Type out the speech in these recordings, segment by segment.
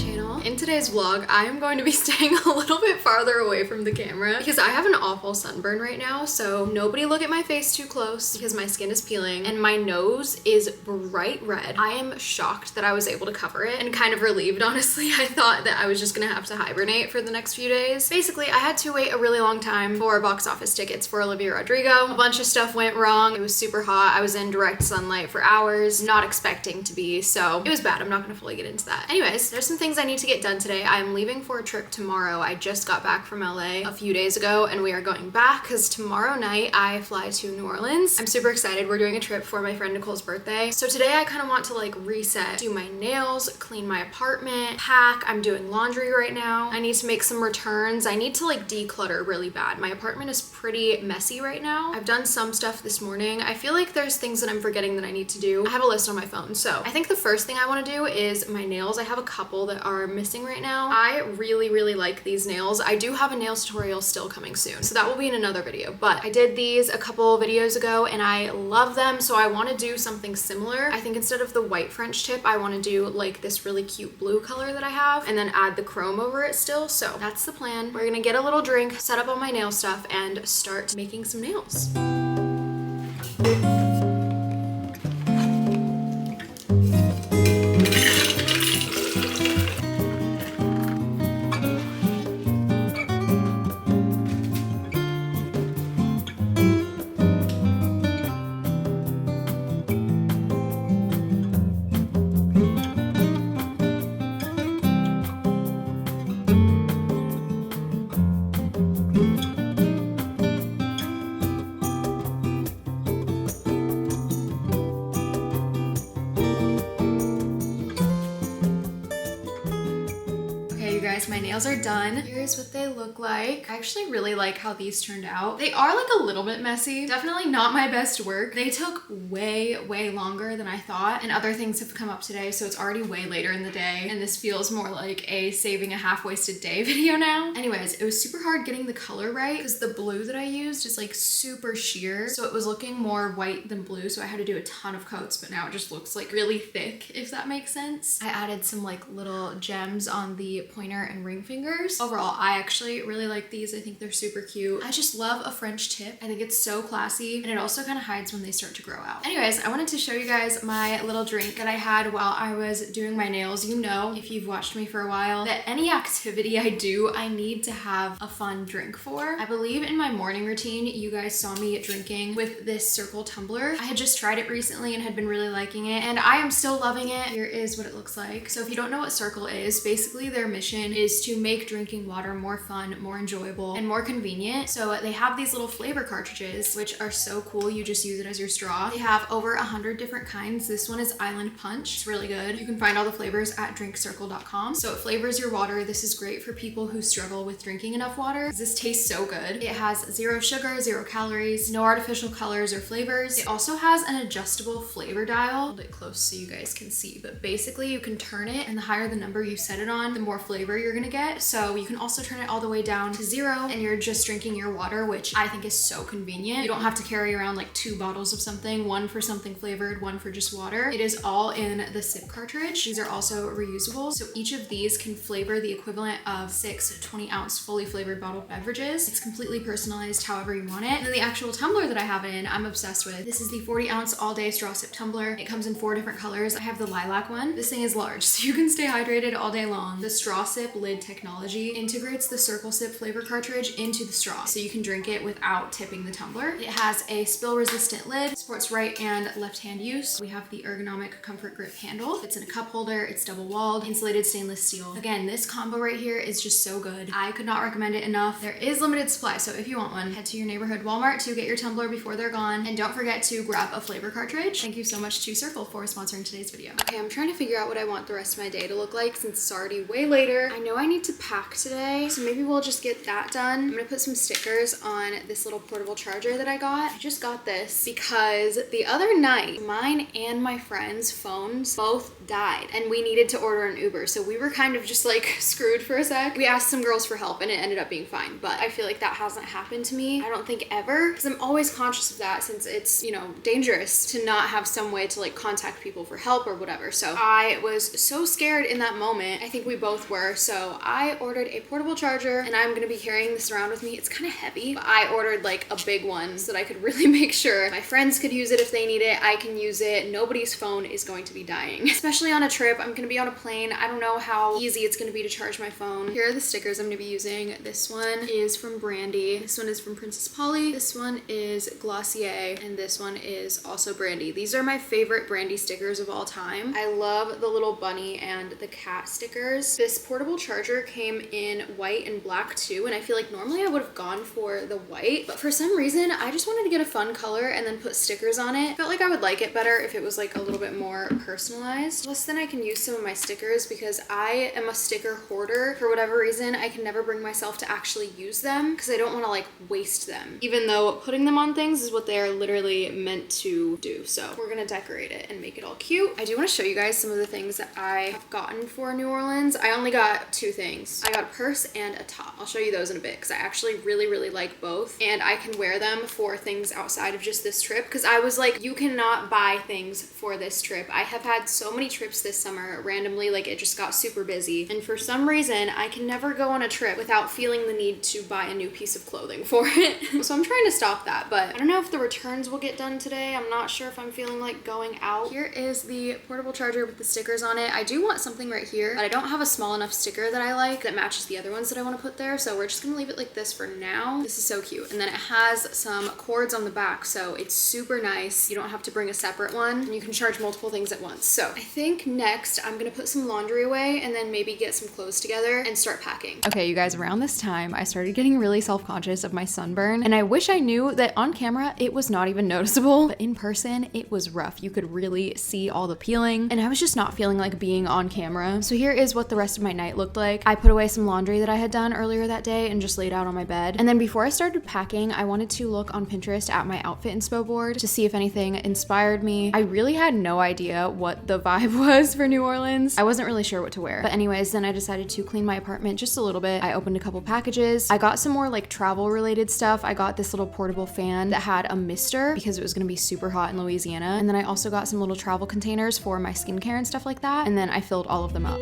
channel. In today's vlog, I am going to be staying a little bit farther away from the camera because I have an awful sunburn right now, so nobody look at my face too close because my skin is peeling and my nose is bright red. I am shocked that I was able to cover it and kind of relieved, honestly. I thought that I was just gonna have to hibernate for the next few days. Basically, I had to wait a really long time for box office tickets for Olivia Rodrigo. A bunch of stuff went wrong. It was super hot. I was in direct sunlight for hours, not expecting to be, so it was bad. I'm not gonna fully get into that. Anyways, there's some things I need to get done today. I'm leaving for a trip tomorrow. I just got back from LA a few days ago and we are going back because tomorrow night I fly to New Orleans. I'm super excited. We're doing a trip for my friend Nicole's birthday. So today I kind of want to like reset, do my nails, clean my apartment, pack. I'm doing laundry right now. I need to make some returns. I need to like declutter really bad. My apartment is pretty messy right now. I've done some stuff this morning. I feel like there's things that I'm forgetting that I need to do. I have a list on my phone. So I think the first thing I want to do is my nails. I have a couple that are missing right now. I really like these nails. I do have a nails tutorial still coming soon, so that will be in another video, but I did these a couple videos ago and I love them, so I want to do something similar. I think instead of the white French tip, I want to do like this really cute blue color that I have and then add the chrome over it still. So that's the plan. We're gonna get a little drink, set up all my nail stuff, and start making some nails. My nails are done. Here's what they look like. I actually really like how these turned out. They are like a little bit messy. Definitely not my best work. They took way longer than I thought, and other things have come up today, so it's already way later in the day, and this feels more like a saving a half-wasted day video now. Anyways, it was super hard getting the color right because the blue that I used is like super sheer, so it was looking more white than blue, so I had to do a ton of coats, but now it just looks like really thick, if that makes sense. I added some like little gems on the pointer and ring fingers. Overall, I actually really like these. I think they're super cute. I just love a French tip. I think it's so classy, and it also kind of hides when they start to grow out. Anyways, I wanted to show you guys my little drink that I had while I was doing my nails. You know, if you've watched me for a while, that any activity I do, I need to have a fun drink for. I believe in my morning routine, you guys saw me drinking with this Cirkul tumbler. I had just tried it recently and had been really liking it, and I am still loving it. Here is what it looks like. So if you don't know what Cirkul is, basically their mission is to make drinking water more fun, more enjoyable, and more convenient. So they have these little flavor cartridges, which are so cool. You just use it as your straw. They have over 100 different kinds. This one is Island Punch. It's really good. You can find all the flavors at drinkcirkul.com. So it flavors your water. This is great for people who struggle with drinking enough water. This tastes so good. It has 0 sugar, 0 calories, no artificial colors or flavors. It also has an adjustable flavor dial. Hold it close so you guys can see, but basically you can turn it, and the higher the number you set it on, the more flavor you're gonna get. So you can also turn it all the way down to 0 and you're just drinking your water, which I think is so convenient. You don't have to carry around like 2 bottles of something, one for something flavored, one for just water. It is all in the sip cartridge. These are also reusable. So each of these can flavor the equivalent of 6 20-ounce fully flavored bottled beverages. It's completely personalized however you want it. And then the actual tumbler that I have it in, I'm obsessed with. This is the 40-ounce all-day straw sip tumbler. It comes in 4 different colors. I have the lilac one. This thing is large, so you can stay hydrated all day long. The straw sip lid technology integrates the Cirkul Sip flavor cartridge into the straw, so you can drink it without tipping the tumbler. It has a spill-resistant lid, supports right and left-hand use. We have the ergonomic comfort grip handle. It's in a cup holder. It's double-walled, insulated stainless steel. Again, this combo right here is just so good. I could not recommend it enough. There is limited supply, so if you want one, head to your neighborhood Walmart to get your tumbler before they're gone, and don't forget to grab a flavor cartridge. Thank you so much to Cirkul for sponsoring today's video. Okay, I'm trying to figure out what I want the rest of my day to look like since it's already way later. I know I need to pack today, so maybe we'll just get that done. I'm gonna put some stickers on this little portable charger that I got. I just got this because the other night, mine and my friend's phones both died and we needed to order an Uber. So we were kind of just like screwed for a sec. We asked some girls for help and it ended up being fine, but I feel like that hasn't happened to me, I don't think ever, because I'm always conscious of that since it's, you know, dangerous to not have some way to like contact people for help or whatever. So I was so scared in that moment. I think we both were. So I ordered a portable charger and I'm gonna be carrying this around with me. It's kind of heavy, but I ordered like a big one so that I could really make sure my friends could use it if they need it. I can use it. Nobody's phone is going to be dying, especially on a trip. I'm gonna be on a plane. I don't know how easy it's gonna be to charge my phone. Here are the stickers I'm gonna be using. This one is from Brandy. This one is from Princess Polly. This one is Glossier, and this one is also Brandy. These are my favorite Brandy stickers of all time. I love the little bunny and the cat stickers. This portable charger came in white and black too, and I feel like normally I would have gone for the white, but for some reason I just wanted to get a fun color and then put stickers on it. I felt like I would like it better if it was like a little bit more personalized. Plus then I can use some of my stickers because I am a sticker hoarder. For whatever reason, I can never bring myself to actually use them because I don't want to like waste them, even though putting them on things is what they are literally meant to do. So we're gonna decorate it and make it all cute. I do want to show you guys some of the things that I have gotten for New Orleans. I only got two things. I got a purse and a top. I'll show you those in a bit because I actually really like both, and I can wear them for things outside of just this trip because I was like, you cannot buy things for this trip. I have had so many trips this summer randomly, like it just got super busy, and for some reason I can never go on a trip without feeling the need to buy a new piece of clothing for it. So I'm trying to stop that, but I don't know if the returns will get done today. I'm not sure if I'm feeling like going out. Here is the portable charger with the stickers on it. I do want something right here, but I don't have a small enough sticker that I like that matches the other ones that I want to put there, so we're just gonna leave it like this for now. This is so cute, and then it has some cords on the back, so it's super nice. You don't have to bring a separate one, and you can charge multiple things at once. So I think next I'm gonna put some laundry away and then maybe get some clothes together and start packing. Okay, you guys, around this time I started getting really self-conscious of my sunburn, and I wish I knew that on camera it was not even noticeable, but in person it was rough. You could really see all the peeling, and I was just not feeling like being on camera. So here is what the rest of my night looked like. I put away some laundry that I had done earlier that day and just laid out on my bed. And then before I started packing, I wanted to look on Pinterest at my outfit inspo board to see if anything inspired me. I really had no idea what the vibe was for New Orleans. I wasn't really sure what to wear. But anyways, then I decided to clean my apartment just a little bit. I opened a couple packages. I got some more like travel related stuff. I got this little portable fan that had a mister because it was gonna be super hot in Louisiana. And then I also got some little travel containers for my skincare and stuff like that. And then I filled all of them up.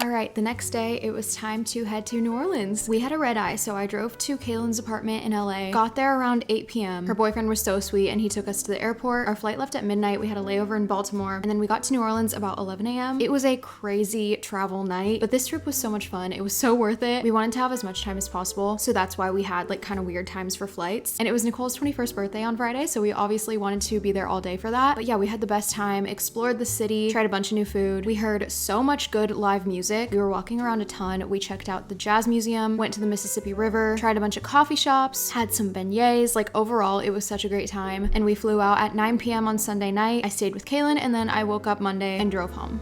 All right, the next day it was time to head to New Orleans. We had a red eye, so I drove to Kaylin's apartment in LA, got there around 8 p.m. Her boyfriend was so sweet and he took us to the airport. Our flight left at midnight. We had a layover in Baltimore, and then we got to New Orleans about 11 a.m. It was a crazy travel night, but this trip was so much fun. It was so worth it. We wanted to have as much time as possible, so that's why we had like kind of weird times for flights. And it was Nicole's 21st birthday on Friday, so we obviously wanted to be there all day for that. But yeah, we had the best time, explored the city, tried a bunch of new food. We heard so much good live music. We were walking around a ton. We checked out the Jazz Museum, went to the Mississippi River, tried a bunch of coffee shops, had some beignets. Like overall, it was such a great time. And we flew out at 9 p.m. on Sunday night. I stayed with Kaylin, and then I woke up Monday and drove home.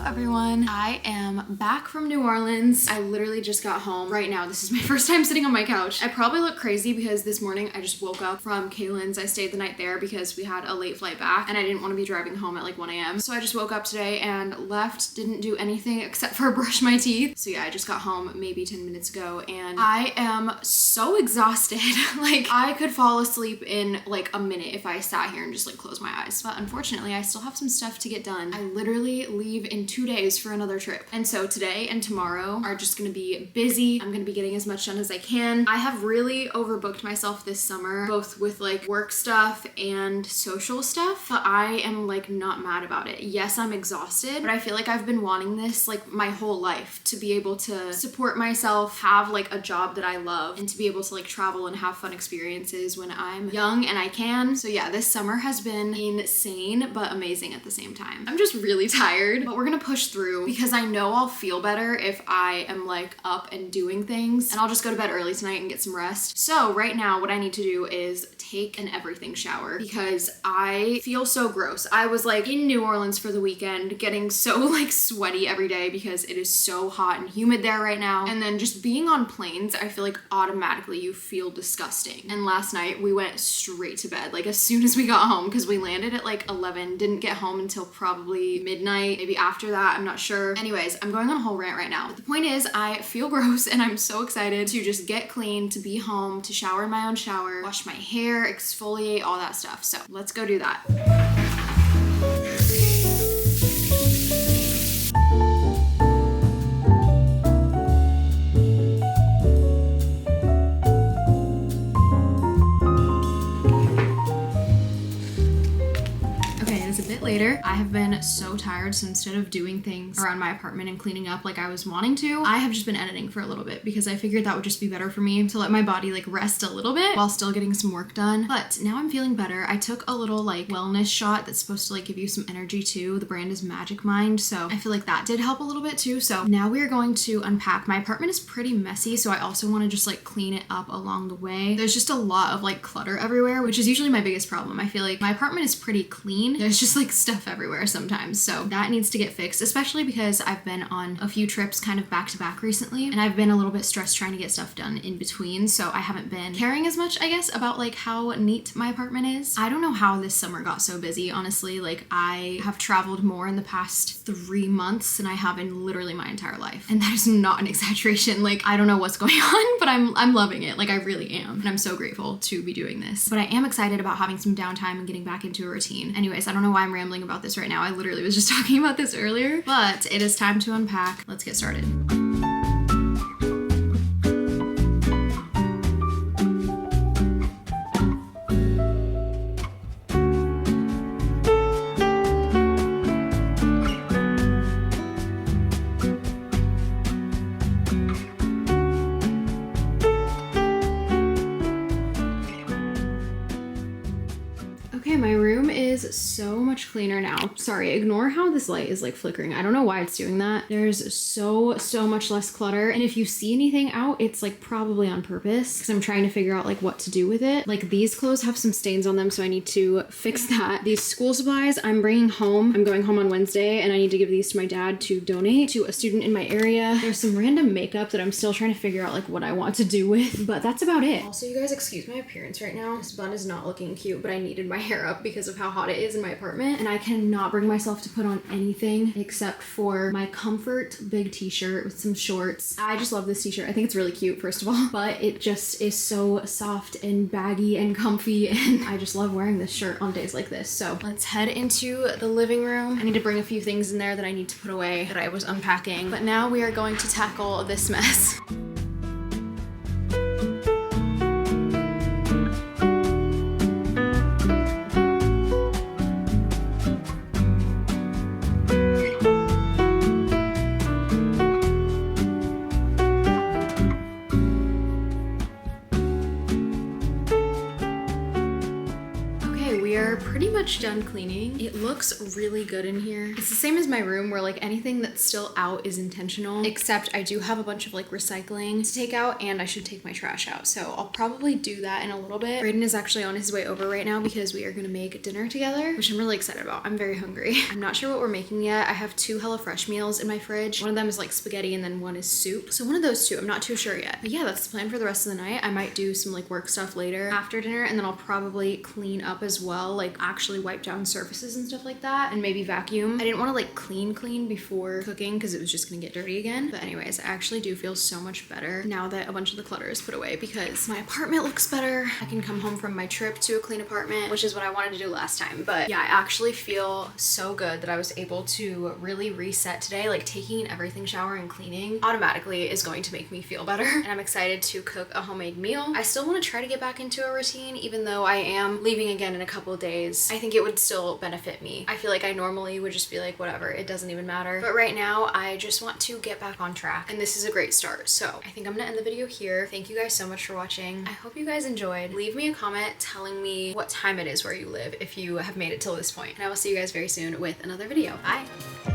Everyone, I am back from New Orleans. I literally just got home right now. This is my first time sitting on my couch. I probably look crazy because this morning I just woke up from Kaylin's. I stayed the night there because we had a late flight back and I didn't want to be driving home at like 1 a.m. So I just woke up today and left, didn't do anything except for brush my teeth. So yeah, I just got home maybe 10 minutes ago and I am so exhausted. Like I could fall asleep in like a minute if I sat here and just like closed my eyes. But unfortunately, I still have some stuff to get done. I literally leave in 2 days for another trip. And so today and tomorrow are just gonna be busy. I'm gonna be getting as much done as I can. I have really overbooked myself this summer, both with like work stuff and social stuff, but I am like not mad about it. Yes, I'm exhausted, but I feel like I've been wanting this like my whole life, to be able to support myself, have like a job that I love, and to be able to like travel and have fun experiences when I'm young and I can. So yeah, this summer has been insane, but amazing at the same time. I'm just really tired, but we're gonna push through because I know I'll feel better if I am like up and doing things, and I'll just go to bed early tonight and get some rest. So right now what I need to do is take an everything shower because I feel so gross. I was like in New Orleans for the weekend getting so like sweaty every day because it is so hot and humid there right now. And then just being on planes, I feel like automatically you feel disgusting. And last night we went straight to bed, like as soon as we got home, because we landed at like 11, didn't get home until probably midnight, maybe after that, I'm not sure. Anyways, I'm going on a whole rant right now. But the point is, I feel gross and I'm so excited to just get clean, to be home, to shower in my own shower, wash my hair, exfoliate, all that stuff. So let's go do that. Later. I have been so tired, so instead of doing things around my apartment and cleaning up like I was wanting to, I have just been editing for a little bit because I figured that would just be better for me to let my body like rest a little bit while still getting some work done. But now I'm feeling better. I took a little like wellness shot that's supposed to like give you some energy too. The brand is Magic Mind, so I feel like that did help a little bit too. So now we are going to unpack. My apartment is pretty messy, so I also want to just like clean it up along the way. There's just a lot of like clutter everywhere, which is usually my biggest problem. I feel like my apartment is pretty clean. There's just like stuff everywhere sometimes, so that needs to get fixed, especially because I've been on a few trips kind of back to back recently, and I've been a little bit stressed trying to get stuff done in between, so I haven't been caring as much, I guess, about like how neat my apartment is. I don't know how this summer got so busy, honestly. Like, I have traveled more in the past 3 months than I have in literally my entire life, and that is not an exaggeration. Like, I don't know what's going on, but I'm loving it. Like, I really am, and I'm so grateful to be doing this. But I am excited about having some downtime and getting back into a routine. Anyways, I don't know why I'm rambling about this right now. I literally was just talking about this earlier, but it is time to unpack. Let's get started. Okay, my room is so much cleaner now. Sorry, ignore how this light is like flickering. I don't know why it's doing that. There's so much less clutter. And if you see anything out, it's like probably on purpose because I'm trying to figure out like what to do with it. Like these clothes have some stains on them, so I need to fix that. These school supplies I'm bringing home. I'm going home on Wednesday and I need to give these to my dad to donate to a student in my area. There's some random makeup that I'm still trying to figure out like what I want to do with, but that's about it. Also, you guys excuse my appearance right now. This bun is not looking cute, but I needed my hair up because of how hot it is in my apartment, and I cannot bring myself to put on anything except for my comfort big t-shirt with some shorts. I just love this t-shirt. I think it's really cute, first of all, but it just is so soft and baggy and comfy, and I just love wearing this shirt on days like this. So let's head into the living room. I need to bring a few things in there that I need to put away that I was unpacking, but now we are going to tackle this mess. Pretty much done cleaning. It looks really good in here. It's the same as my room where like anything that's still out is intentional, except I do have a bunch of like recycling to take out and I should take my trash out. So I'll probably do that in a little bit. Brayden is actually on his way over right now because we are gonna make dinner together, which I'm really excited about. I'm very hungry. I'm not sure what we're making yet. I have 2 HelloFresh meals in my fridge. One of them is like spaghetti and then one is soup. So one of those two, I'm not too sure yet. But yeah, that's the plan for the rest of the night. I might do some like work stuff later after dinner, and then I'll probably clean up as well, like actually wipe down surfaces and stuff like that, and maybe vacuum. I didn't want to like clean before cooking because it was just gonna get dirty again. But anyways, I actually do feel so much better now that a bunch of the clutter is put away because my apartment looks better. I can come home from my trip to a clean apartment, which is what I wanted to do last time. But yeah, I actually feel so good that I was able to really reset today. Like taking an everything shower and cleaning automatically is going to make me feel better, and I'm excited to cook a homemade meal. I still want to try to get back into a routine even though I am leaving again in a couple of days. I think it would still benefit me. I feel like I normally would just be like, whatever, it doesn't even matter. But right now, I just want to get back on track, and this is a great start. So I think I'm gonna end the video here. Thank you guys so much for watching. I hope you guys enjoyed. Leave me a comment telling me what time it is where you live if you have made it till this point. And I will see you guys very soon with another video. Bye!